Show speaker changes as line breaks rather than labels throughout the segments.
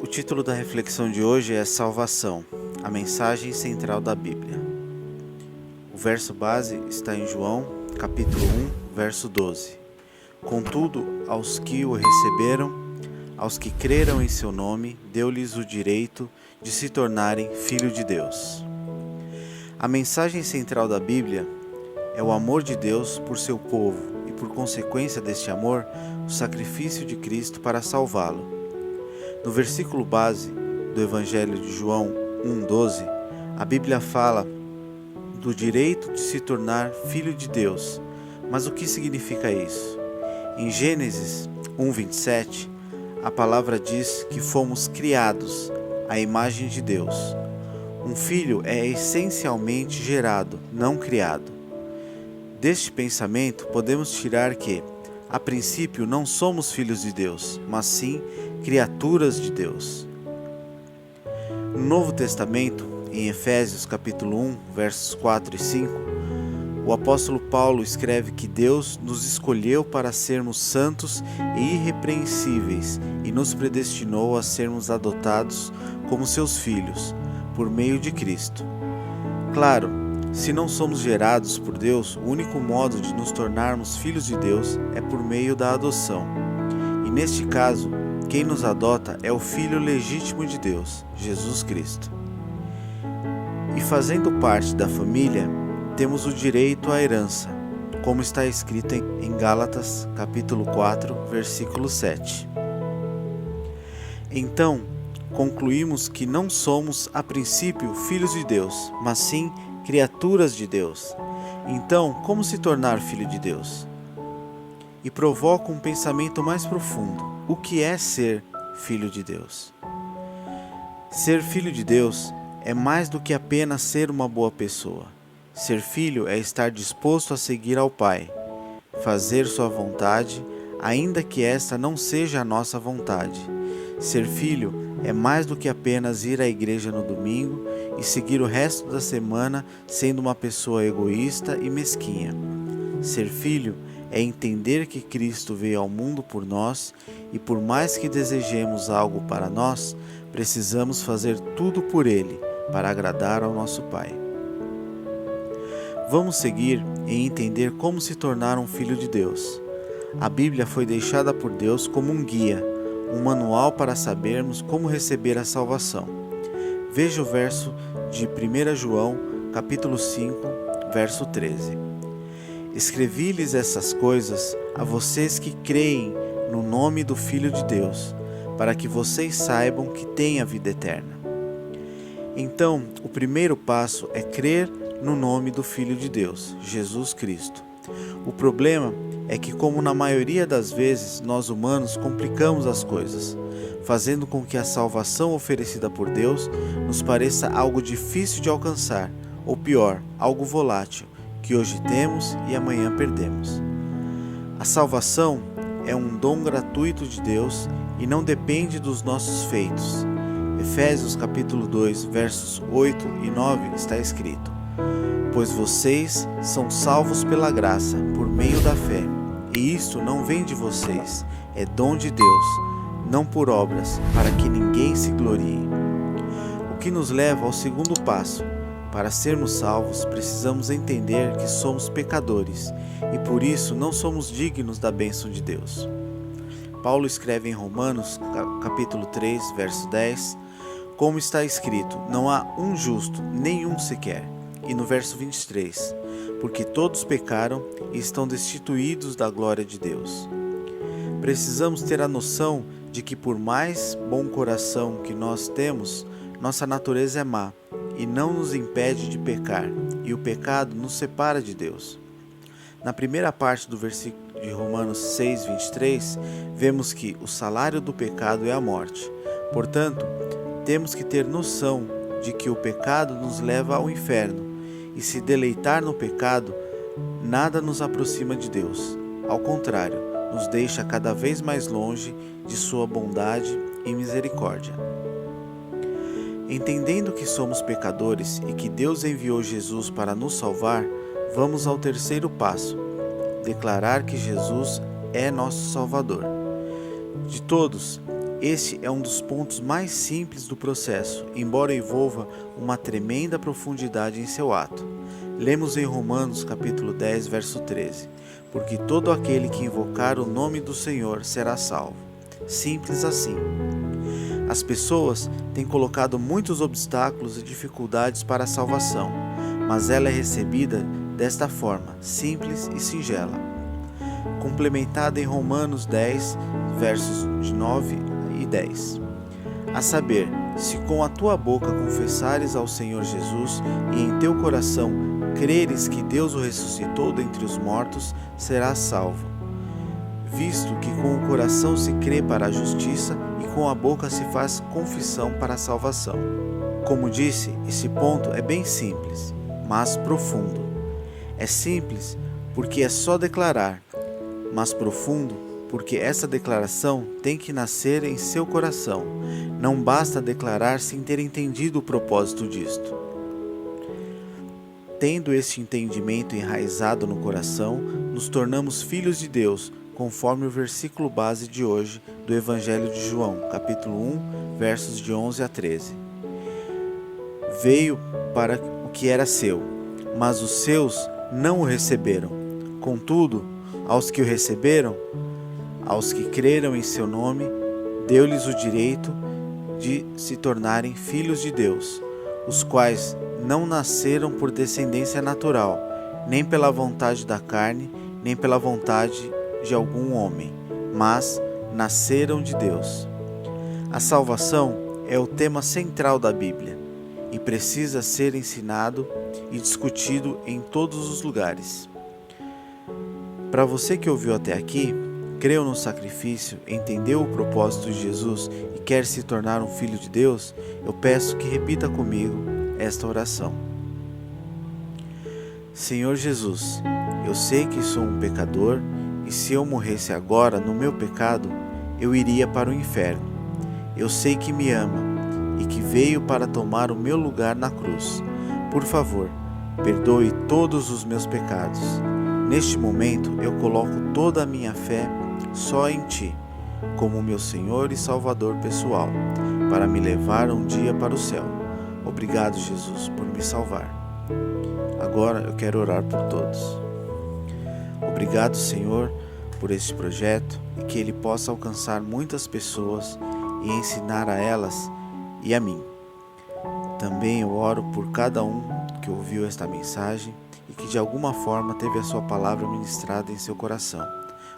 O título da reflexão de hoje é Salvação, a mensagem central da Bíblia. O verso base está em João, capítulo 1, verso 12. Contudo, aos que o receberam, aos que creram em seu nome, deu-lhes o direito de se tornarem filhos de Deus. A mensagem central da Bíblia é o amor de Deus por seu povo e, por consequência deste amor, o sacrifício de Cristo para salvá-lo. No versículo base do Evangelho de João 1,12, a Bíblia fala do direito de se tornar filho de Deus. Mas o que significa isso? Em Gênesis 1,27, a palavra diz que fomos criados à imagem de Deus. Um filho é essencialmente gerado, não criado. Deste pensamento, podemos tirar que, a princípio, não somos filhos de Deus, mas sim criaturas de Deus. No Novo Testamento, em Efésios capítulo 1, versos 4 e 5, o apóstolo Paulo escreve que Deus nos escolheu para sermos santos e irrepreensíveis e nos predestinou a sermos adotados como seus filhos, por meio de Cristo. Claro, se não somos gerados por Deus, o único modo de nos tornarmos filhos de Deus é por meio da adoção. E neste caso, quem nos adota é o Filho legítimo de Deus, Jesus Cristo. E fazendo parte da família, temos o direito à herança, como está escrito em Gálatas, capítulo 4, versículo 7. Então, concluímos que não somos, a princípio, filhos de Deus, mas sim criaturas de Deus. Então, como se tornar filho de Deus? E provoca um pensamento mais profundo. O que é ser filho de Deus? Ser filho de Deus é mais do que apenas ser uma boa pessoa. Ser filho é estar disposto a seguir ao Pai, fazer sua vontade, ainda que esta não seja a nossa vontade. Ser filho é mais do que apenas ir à igreja no domingo e seguir o resto da semana sendo uma pessoa egoísta e mesquinha. Ser filho é entender que Cristo veio ao mundo por nós e, por mais que desejemos algo para nós, precisamos fazer tudo por Ele para agradar ao nosso Pai. Vamos seguir e entender como se tornar um filho de Deus. A Bíblia foi deixada por Deus como um guia, um manual para sabermos como receber a salvação. Veja o verso de 1 João, capítulo 5, verso 13. Escrevi-lhes essas coisas a vocês que creem no nome do Filho de Deus, para que vocês saibam que têm a vida eterna. Então, o primeiro passo é crer no nome do Filho de Deus, Jesus Cristo. O problema é que, como na maioria das vezes, nós humanos complicamos as coisas, fazendo com que a salvação oferecida por Deus nos pareça algo difícil de alcançar, ou pior, algo volátil, que hoje temos e amanhã perdemos. A salvação é um dom gratuito de Deus e não depende dos nossos feitos. Efésios capítulo 2, versos 8 e 9 está escrito: Pois vocês são salvos pela graça, por meio da fé, e isto não vem de vocês, é dom de Deus, não por obras, para que ninguém se glorie. O que nos leva ao segundo passo. Para sermos salvos, precisamos entender que somos pecadores e por isso não somos dignos da bênção de Deus. Paulo escreve em Romanos, capítulo 3, verso 10, como está escrito: não há um justo, nenhum sequer. E no verso 23, porque todos pecaram e estão destituídos da glória de Deus. Precisamos ter a noção de que, por mais bom coração que nós temos, nossa natureza é má e não nos impede de pecar, e o pecado nos separa de Deus. Na primeira parte do versículo de Romanos 6, 23, vemos que o salário do pecado é a morte. Portanto, temos que ter noção de que o pecado nos leva ao inferno, e se deleitar no pecado, nada nos aproxima de Deus. Ao contrário, nos deixa cada vez mais longe de sua bondade e misericórdia. Entendendo que somos pecadores e que Deus enviou Jesus para nos salvar, vamos ao terceiro passo: declarar que Jesus é nosso Salvador. De todos, Este é um dos pontos mais simples do processo, embora envolva uma tremenda profundidade em seu ato. Lemos em Romanos capítulo 10, verso 13: porque todo aquele que invocar o nome do Senhor será salvo. Simples assim. As pessoas têm colocado muitos obstáculos e dificuldades para a salvação, mas ela é recebida desta forma, simples e singela. Complementada em Romanos 10, versos de 9 e 10. A saber, se com a tua boca confessares ao Senhor Jesus e em teu coração creres que Deus o ressuscitou dentre os mortos, serás salvo. Visto que com o coração se crê para a justiça e com a boca se faz confissão para a salvação. Como disse, esse ponto é bem simples, mas profundo. É simples porque é só declarar, mas profundo porque essa declaração tem que nascer em seu coração. Não basta declarar sem ter entendido o propósito disto. Tendo este entendimento enraizado no coração, nos tornamos filhos de Deus, conforme o versículo base de hoje do Evangelho de João, capítulo 1, versos de 11 a 13. Veio para o que era seu, mas os seus não o receberam. Contudo, aos que o receberam, aos que creram em seu nome, deu-lhes o direito de se tornarem filhos de Deus, os quais não nasceram por descendência natural, nem pela vontade da carne, nem pela vontade de algum homem, mas nasceram de Deus. A salvação é o tema central da Bíblia e precisa ser ensinado e discutido em todos os lugares. Para você que ouviu até aqui, creu no sacrifício, entendeu o propósito de Jesus e quer se tornar um filho de Deus, eu peço que repita comigo esta oração. Senhor Jesus, eu sei que sou um pecador e se eu morresse agora no meu pecado, eu iria para o inferno. Eu sei que me ama e que veio para tomar o meu lugar na cruz. Por favor, perdoe todos os meus pecados. Neste momento, eu coloco toda a minha fé só em Ti, como meu Senhor e Salvador pessoal, para me levar um dia para o céu. Obrigado, Jesus, por me salvar. Agora eu quero orar por todos. Obrigado, Senhor, por este projeto e que ele possa alcançar muitas pessoas e ensinar a elas e a mim. Também eu oro por cada um que ouviu esta mensagem e que de alguma forma teve a sua palavra ministrada em seu coração.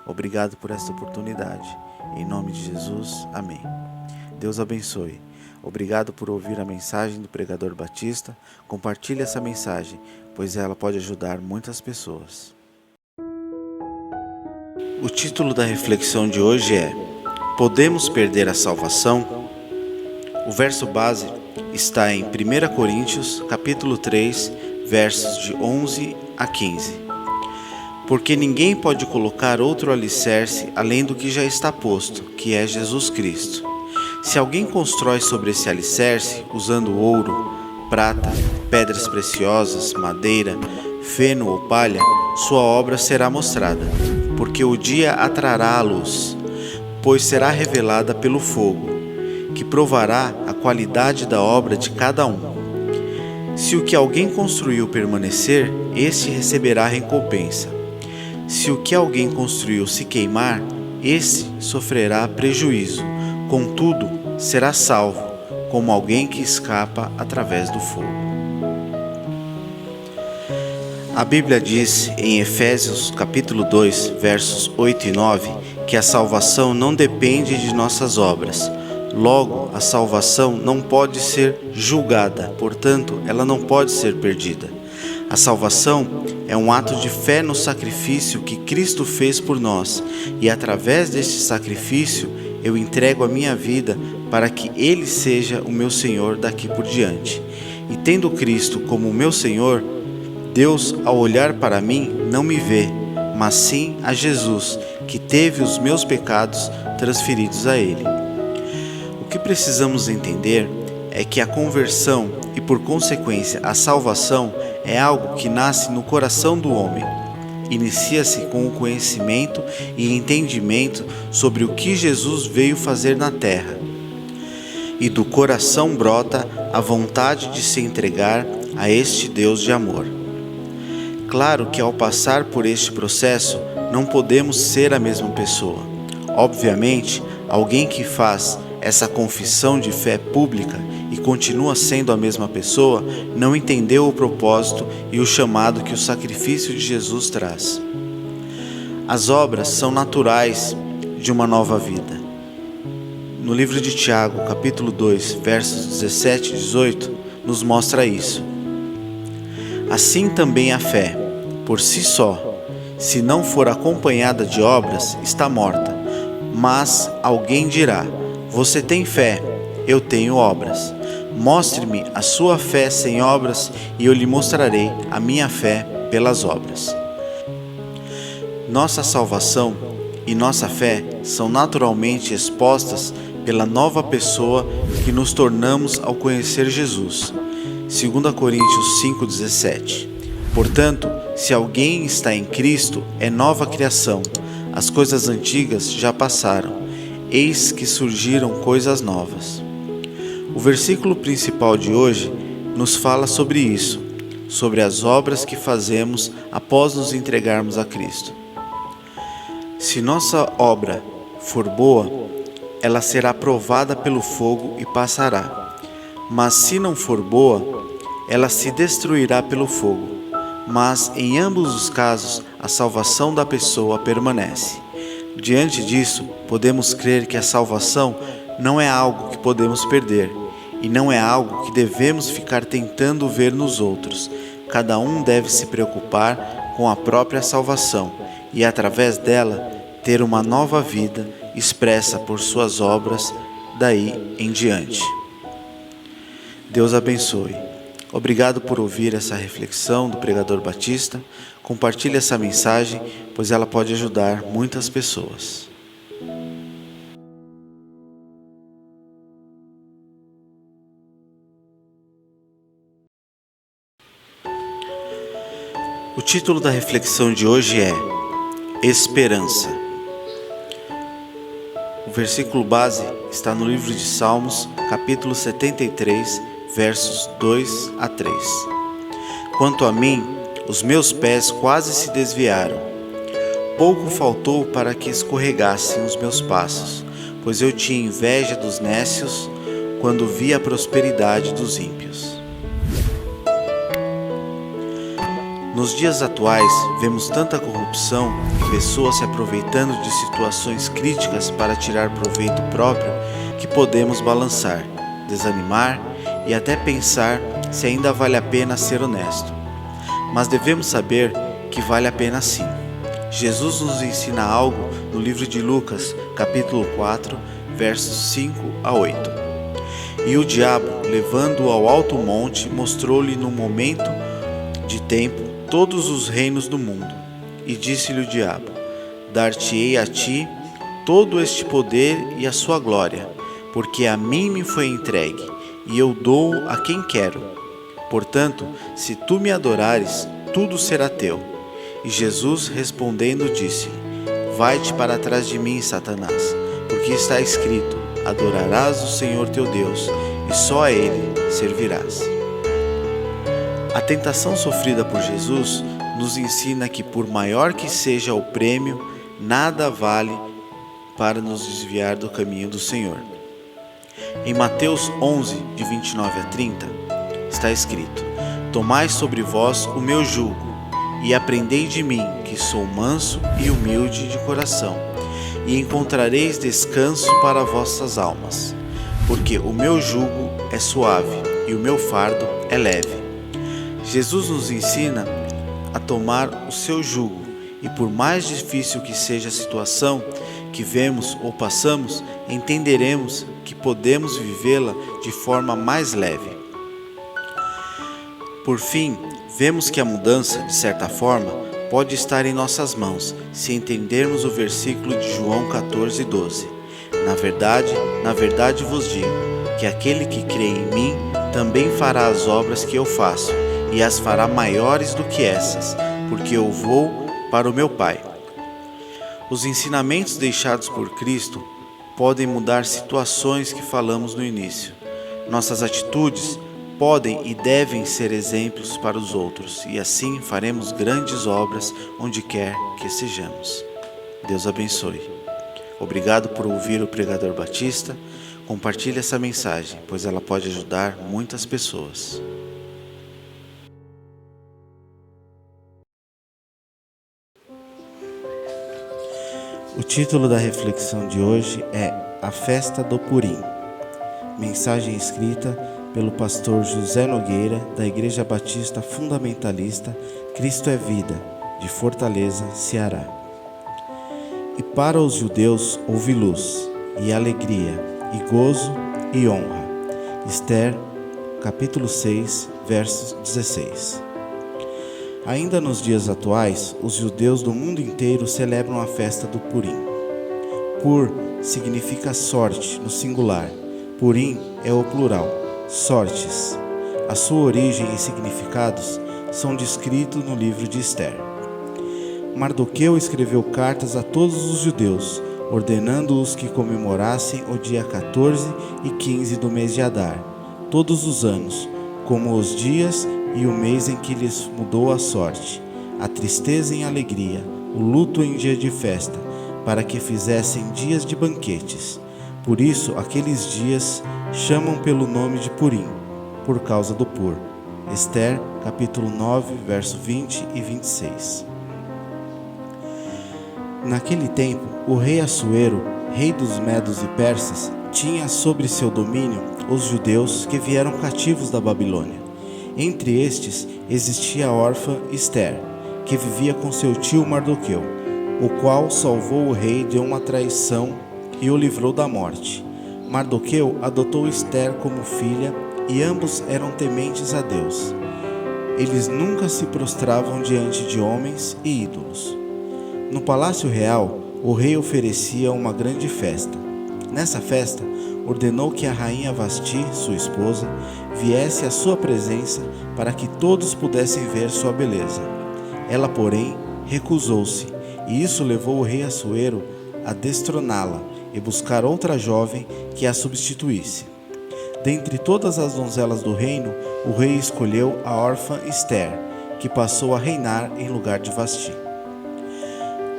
Obrigado por esta oportunidade. Em nome de Jesus, amém. Deus abençoe. Obrigado por ouvir a mensagem do pregador Batista. Compartilhe essa mensagem, pois ela pode ajudar muitas pessoas. O título da reflexão de hoje é: Podemos perder a salvação? O verso base está em 1 Coríntios, capítulo 3, versos de 11 a 15. Porque ninguém pode colocar outro alicerce além do que já está posto, que é Jesus Cristo. Se alguém constrói sobre esse alicerce, usando ouro, prata, pedras preciosas, madeira, feno ou palha, sua obra será mostrada, porque o dia a trará à luz, pois será revelada pelo fogo, que provará a qualidade da obra de cada um. Se o que alguém construiu permanecer, este receberá recompensa. Se o que alguém construiu se queimar, este sofrerá prejuízo, contudo, será salvo, como alguém que escapa através do fogo. A Bíblia diz em Efésios capítulo 2, versos 8 e 9, que a salvação não depende de nossas obras. Logo, a salvação não pode ser julgada, portanto, ela não pode ser perdida. A salvação é um ato de fé no sacrifício que Cristo fez por nós, e através deste sacrifício eu entrego a minha vida para que Ele seja o meu Senhor daqui por diante. E tendo Cristo como o meu Senhor, Deus, ao olhar para mim, não me vê, mas sim a Jesus, que teve os meus pecados transferidos a Ele. O que precisamos entender é que a conversão e, por consequência, a salvação é algo que nasce no coração do homem. inicia-se com o conhecimento e entendimento sobre o que Jesus veio fazer na terra. E do coração brota a vontade de se entregar a este Deus de amor. Claro que ao passar por este processo, não podemos ser a mesma pessoa. Obviamente, alguém que faz essa confissão de fé pública e continua sendo a mesma pessoa, não entendeu o propósito e o chamado que o sacrifício de Jesus traz. As obras são naturais de uma nova vida. No livro de Tiago, capítulo 2, versos 17 e 18, nos mostra isso. Assim também a fé, por si só, se não for acompanhada de obras, está morta. Mas alguém dirá: você tem fé, eu tenho obras. Mostre-me a sua fé sem obras, e eu lhe mostrarei a minha fé pelas obras. Nossa salvação e nossa fé são naturalmente expostas pela nova pessoa que nos tornamos ao conhecer Jesus. 2 Coríntios 5,17. Portanto, se alguém está em Cristo, é nova criação. As coisas antigas já passaram, eis que surgiram coisas novas. O versículo principal de hoje nos fala sobre isso, sobre as obras que fazemos após nos entregarmos a Cristo. Se nossa obra for boa, ela será provada pelo fogo e passará. Mas se não for boa, ela se destruirá pelo fogo. Mas em ambos os casos, a salvação da pessoa permanece. Diante disso, podemos crer que a salvação não é algo que podemos perder, e não é algo que devemos ficar tentando ver nos outros. Cada um deve se preocupar com a própria salvação, e através dela, ter uma nova vida expressa por suas obras daí em diante. Deus abençoe. Obrigado por ouvir essa reflexão do pregador Batista. Compartilhe essa mensagem, pois ela pode ajudar muitas pessoas. O título da reflexão de hoje é Esperança. O versículo base está no livro de Salmos, capítulo 73, versos 2 a 3. Quanto a mim, os meus pés quase se desviaram. Pouco faltou para que escorregassem os meus passos, pois eu tinha inveja dos nécios quando vi a prosperidade dos ímpios. Nos dias atuais, vemos tanta corrupção e pessoas se aproveitando de situações críticas para tirar proveito próprio que podemos balançar, desanimar e até pensar se ainda vale a pena ser honesto. Mas devemos saber que vale a pena sim. Jesus nos ensina algo no livro de Lucas, capítulo 4, versos 5 a 8. E o diabo, levando-o ao alto monte, mostrou-lhe num momento de tempo todos os reinos do mundo. E disse-lhe o diabo: dar-te-ei a ti todo este poder e a sua glória, porque a mim me foi entregue, e eu dou a quem quero. Portanto, se tu me adorares, tudo será teu. E Jesus respondendo disse-lhe: vai-te para trás de mim, Satanás, porque está escrito: adorarás o Senhor teu Deus, e só a Ele servirás. A tentação sofrida por Jesus nos ensina que, por maior que seja o prêmio, nada vale para nos desviar do caminho do Senhor. Em Mateus 11, de 29 a 30, está escrito: tomai sobre vós o meu jugo, e aprendei de mim, que sou manso e humilde de coração, e encontrareis descanso para vossas almas, porque o meu jugo é suave e o meu fardo é leve. Jesus nos ensina a tomar o seu jugo, e por mais difícil que seja a situação que vemos ou passamos, entenderemos que podemos vivê-la de forma mais leve. Por fim, vemos que a mudança, de certa forma, pode estar em nossas mãos, se entendermos o versículo de João 14:12. Na verdade vos digo, que aquele que crê em mim também fará as obras que eu faço, e as fará maiores do que essas, porque eu vou para o meu Pai. Os ensinamentos deixados por Cristo podem mudar situações que falamos no início. Nossas atitudes podem e devem ser exemplos para os outros, e assim faremos grandes obras onde quer que sejamos. Deus abençoe. Obrigado por ouvir o Pregador Batista. Compartilhe essa mensagem, pois ela pode ajudar muitas pessoas. O título da reflexão de hoje é A Festa do Purim. Mensagem escrita pelo pastor José Nogueira, da Igreja Batista Fundamentalista Cristo é Vida, de Fortaleza, Ceará. E para os judeus houve luz, e alegria, e gozo, e honra. Esther, capítulo 6, versos 16. Ainda nos dias atuais, os judeus do mundo inteiro celebram a festa do Purim. Pur significa sorte no singular, Purim é o plural, sortes. A sua origem e significados são descritos no livro de Esther. Mardoqueu escreveu cartas a todos os judeus, ordenando-os que comemorassem o dia 14 e 15 do mês de Adar, todos os anos, como os dias e o mês em que lhes mudou a sorte, a tristeza em alegria, o luto em dia de festa, para que fizessem dias de banquetes. Por isso, aqueles dias chamam pelo nome de Purim, por causa do Pur. Esther, capítulo 9, verso 20 e 26. Naquele tempo, o rei Assuero, rei dos Medos e Persas, tinha sobre seu domínio os judeus que vieram cativos da Babilônia. Entre estes existia a órfã Esther, que vivia com seu tio Mardoqueu, o qual salvou o rei de uma traição e o livrou da morte. Mardoqueu adotou Esther como filha e ambos eram tementes a Deus. Eles nunca se prostravam diante de homens e ídolos. No palácio real, o rei oferecia uma grande festa. Nessa festa, ordenou que a rainha Vasti, sua esposa, viesse à sua presença para que todos pudessem ver sua beleza. Ela, porém, recusou-se, e isso levou o rei Assuero a destroná-la e buscar outra jovem que a substituísse. Dentre todas as donzelas do reino, o rei escolheu a órfã Esther, que passou a reinar em lugar de Vasti.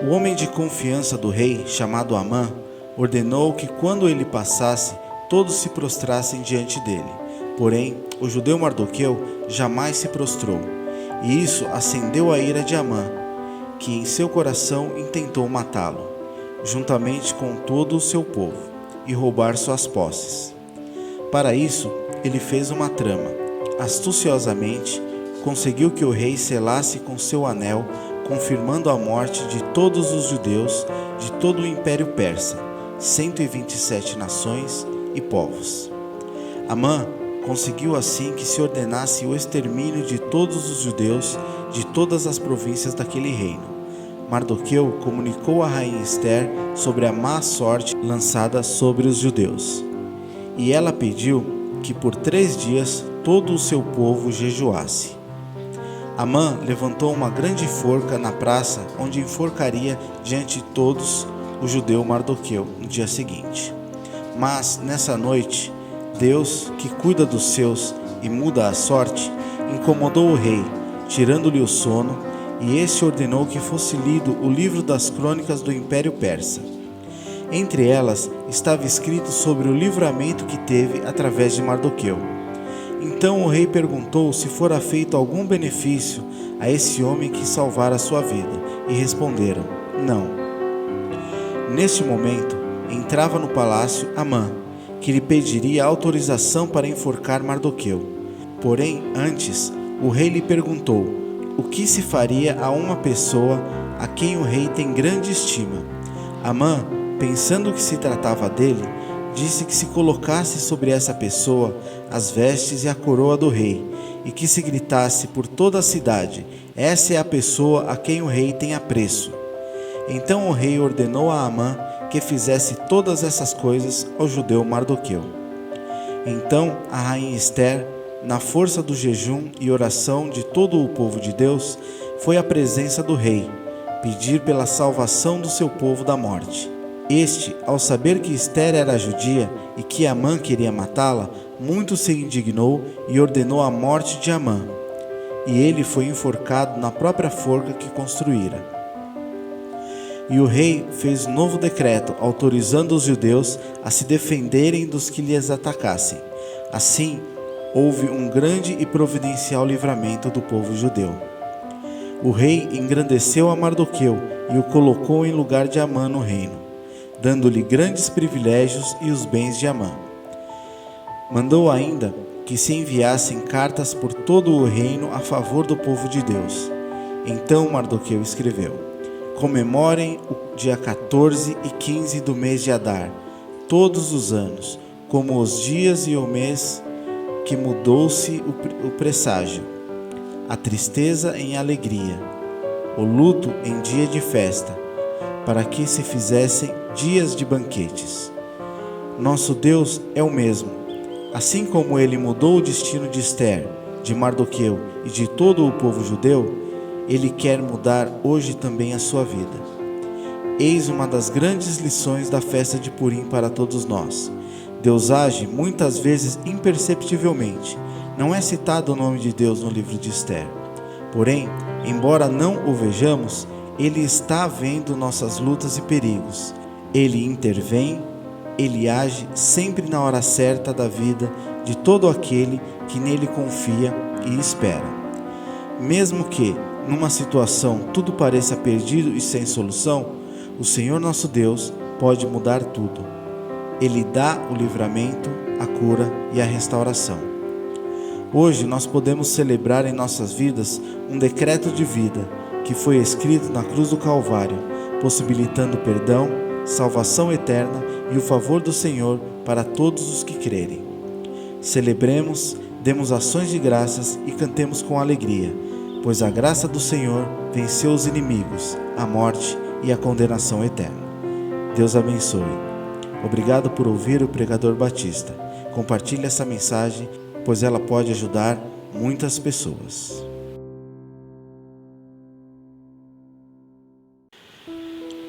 O homem de confiança do rei, chamado Amã, ordenou que quando ele passasse, todos se prostrassem diante dele. Porém, o judeu Mardoqueu jamais se prostrou, e isso acendeu a ira de Amã, que em seu coração intentou matá-lo, juntamente com todo o seu povo, e roubar suas posses. Para isso, ele fez uma trama. Astuciosamente, conseguiu que o rei selasse com seu anel, confirmando a morte de todos os judeus de todo o Império Persa, 127 nações e povos. Amã conseguiu assim que se ordenasse o extermínio de todos os judeus de todas as províncias daquele reino. Mardoqueu comunicou a rainha Esther sobre a má sorte lançada sobre os judeus. E ela pediu que por 3 dias todo o seu povo jejuasse. Amã levantou uma grande forca na praça, onde enforcaria diante de todos o judeu Mardoqueu no dia seguinte. Mas, nessa noite, Deus, que cuida dos seus e muda a sorte, incomodou o rei, tirando-lhe o sono, e este ordenou que fosse lido o livro das crônicas do Império Persa. Entre elas estava escrito sobre o livramento que teve através de Mardoqueu. Então o rei perguntou se fora feito algum benefício a esse homem que salvara a sua vida, e responderam: não. Neste momento, entrava no palácio Amã, que lhe pediria autorização para enforcar Mardoqueu. Porém, antes, o rei lhe perguntou o que se faria a uma pessoa a quem o rei tem grande estima. Amã, pensando que se tratava dele, disse que se colocasse sobre essa pessoa as vestes e a coroa do rei, e que se gritasse por toda a cidade: essa é a pessoa a quem o rei tem apreço. Então o rei ordenou a Amã que fizesse todas essas coisas ao judeu Mardoqueu. Então a rainha Esther, na força do jejum e oração de todo o povo de Deus, foi à presença do rei, pedir pela salvação do seu povo da morte. Este, ao saber que Ester era judia e que Amã queria matá-la, muito se indignou e ordenou a morte de Amã. E ele foi enforcado na própria forca que construíra. E o rei fez novo decreto, autorizando os judeus a se defenderem dos que lhes atacassem. Assim, houve um grande e providencial livramento do povo judeu. O rei engrandeceu a Mardoqueu e o colocou em lugar de Amã no reino, dando-lhe grandes privilégios e os bens de Amã. Mandou ainda que se enviassem cartas por todo o reino a favor do povo de Deus. Então Mardoqueu escreveu: comemorem o dia 14 e 15 do mês de Adar, todos os anos, como os dias e o mês que mudou-se o presságio, a tristeza em alegria, o luto em dia de festa, para que se fizessem dias de banquetes. Nosso Deus é o mesmo. Assim como ele mudou o destino de Ester, de Mardoqueu e de todo o povo judeu, ele quer mudar hoje também a sua vida. Eis uma das grandes lições da festa de Purim para todos nós. Deus age muitas vezes imperceptivelmente. Não é citado o nome de Deus no livro de Ester. Porém, embora não o vejamos, Ele está vendo nossas lutas e perigos. Ele intervém, Ele age sempre na hora certa da vida de todo aquele que nele confia e espera. Mesmo que, numa situação, tudo pareça perdido e sem solução, o Senhor nosso Deus pode mudar tudo. Ele dá o livramento, a cura e a restauração. Hoje nós podemos celebrar em nossas vidas um decreto de vida que foi escrito na cruz do Calvário, possibilitando perdão, salvação eterna e o favor do Senhor para todos os que crerem. Celebremos, demos ações de graças e cantemos com alegria, pois a graça do Senhor venceu os inimigos, a morte e a condenação eterna. Deus abençoe. Obrigado por ouvir o Pregador Batista. Compartilhe essa mensagem, pois ela pode ajudar muitas pessoas.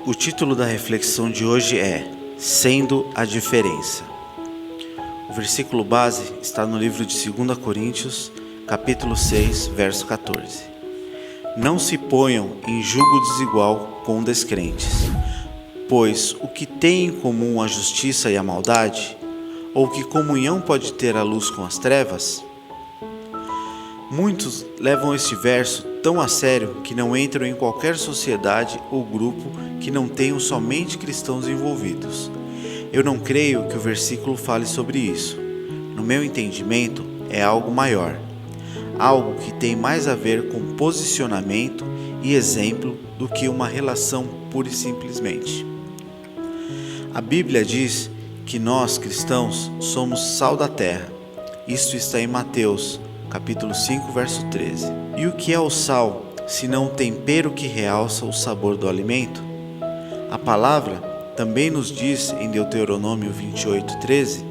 O título da reflexão de hoje é Sendo a Diferença. O versículo base está no livro de 2 Coríntios, capítulo 6, verso 14. Não se ponham em julgo desigual com descrentes, pois o que tem em comum a justiça e a maldade, ou que comunhão pode ter a luz com as trevas? Muitos levam este verso tão a sério que não entram em qualquer sociedade ou grupo que não tenham somente cristãos envolvidos. Eu não creio que o versículo fale sobre isso. No meu entendimento, é algo maior, algo que tem mais a ver com posicionamento e exemplo do que uma relação pura e simplesmente. A Bíblia diz que nós, cristãos, somos sal da terra. Isto está em Mateus, capítulo 5, verso 13. E o que é o sal, senão o tempero que realça o sabor do alimento? A palavra também nos diz, em Deuteronômio 28, 13,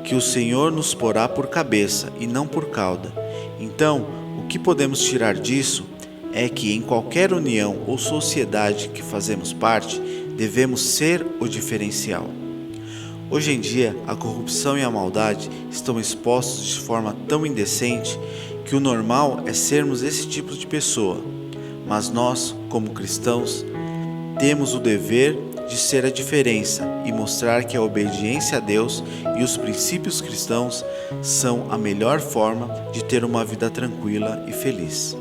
que o Senhor nos porá por cabeça e não por cauda. Então, o que podemos tirar disso é que em qualquer união ou sociedade que fazemos parte, devemos ser o diferencial. Hoje em dia, a corrupção e a maldade estão expostos de forma tão indecente que o normal é sermos esse tipo de pessoa. Mas nós, como cristãos, temos o dever de ser a diferença e mostrar que a obediência a Deus e os princípios cristãos são a melhor forma de ter uma vida tranquila e feliz,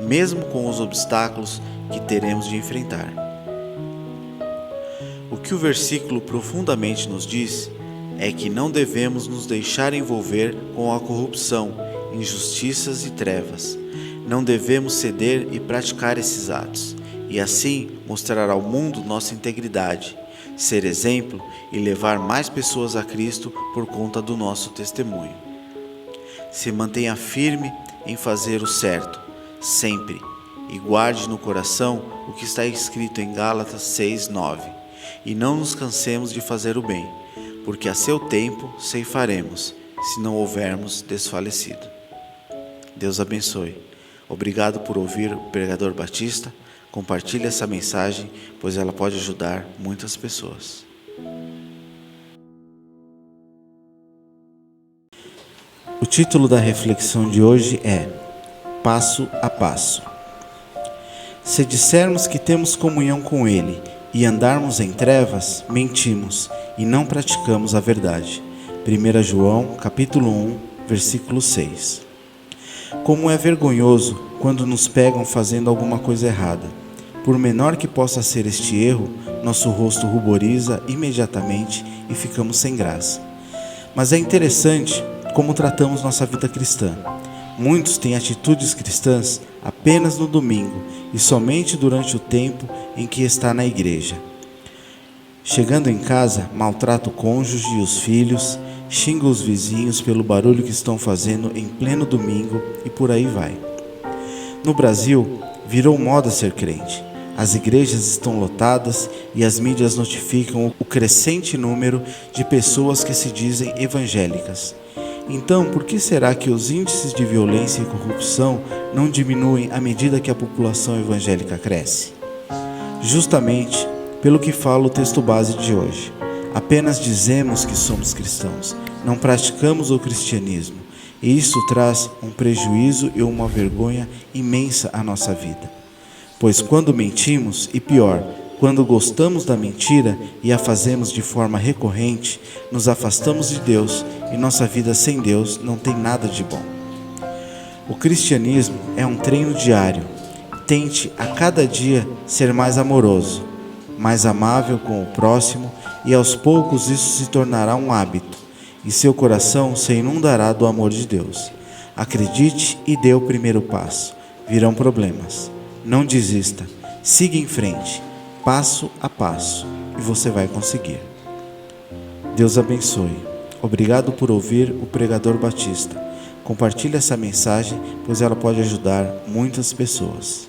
mesmo com os obstáculos que teremos de enfrentar. O que o versículo profundamente nos diz é que não devemos nos deixar envolver com a corrupção, injustiças e trevas. Não devemos ceder e praticar esses atos, e assim mostrar ao mundo nossa integridade, ser exemplo e levar mais pessoas a Cristo por conta do nosso testemunho. Se mantenha firme em fazer o certo, sempre, e guarde no coração o que está escrito em Gálatas 6:9. E não nos cansemos de fazer o bem, porque a seu tempo ceifaremos, se não houvermos desfalecido. Deus abençoe. Obrigado por ouvir o Pregador Batista. Compartilhe essa mensagem, pois ela pode ajudar muitas pessoas. O título da reflexão de hoje é Passo a Passo. Se dissermos que temos comunhão com Ele e andarmos em trevas, mentimos e não praticamos a verdade. 1 João, capítulo 1, versículo 6. Como é vergonhoso quando nos pegam fazendo alguma coisa errada. Por menor que possa ser este erro, nosso rosto ruboriza imediatamente e ficamos sem graça. Mas é interessante como tratamos nossa vida cristã. Muitos têm atitudes cristãs apenas no domingo e somente durante o tempo em que está na igreja. Chegando em casa, maltrata o cônjuge e os filhos, xinga os vizinhos pelo barulho que estão fazendo em pleno domingo e por aí vai. No Brasil, virou moda ser crente. As igrejas estão lotadas e as mídias notificam o crescente número de pessoas que se dizem evangélicas. Então, por que será que os índices de violência e corrupção não diminuem à medida que a população evangélica cresce? Justamente pelo que fala o texto base de hoje. Apenas dizemos que somos cristãos, não praticamos o cristianismo, e isso traz um prejuízo e uma vergonha imensa à nossa vida. Pois quando mentimos, e pior, quando gostamos da mentira e a fazemos de forma recorrente, nos afastamos de Deus e nossa vida sem Deus não tem nada de bom. O cristianismo é um treino diário. Tente a cada dia ser mais amoroso, mais amável com o próximo e aos poucos isso se tornará um hábito e seu coração se inundará do amor de Deus. Acredite e dê o primeiro passo. Virão problemas. Não desista. Siga em frente, passo a passo, e você vai conseguir. Deus abençoe. Obrigado por ouvir o Pregador Batista. Compartilhe essa mensagem, pois ela pode ajudar muitas pessoas.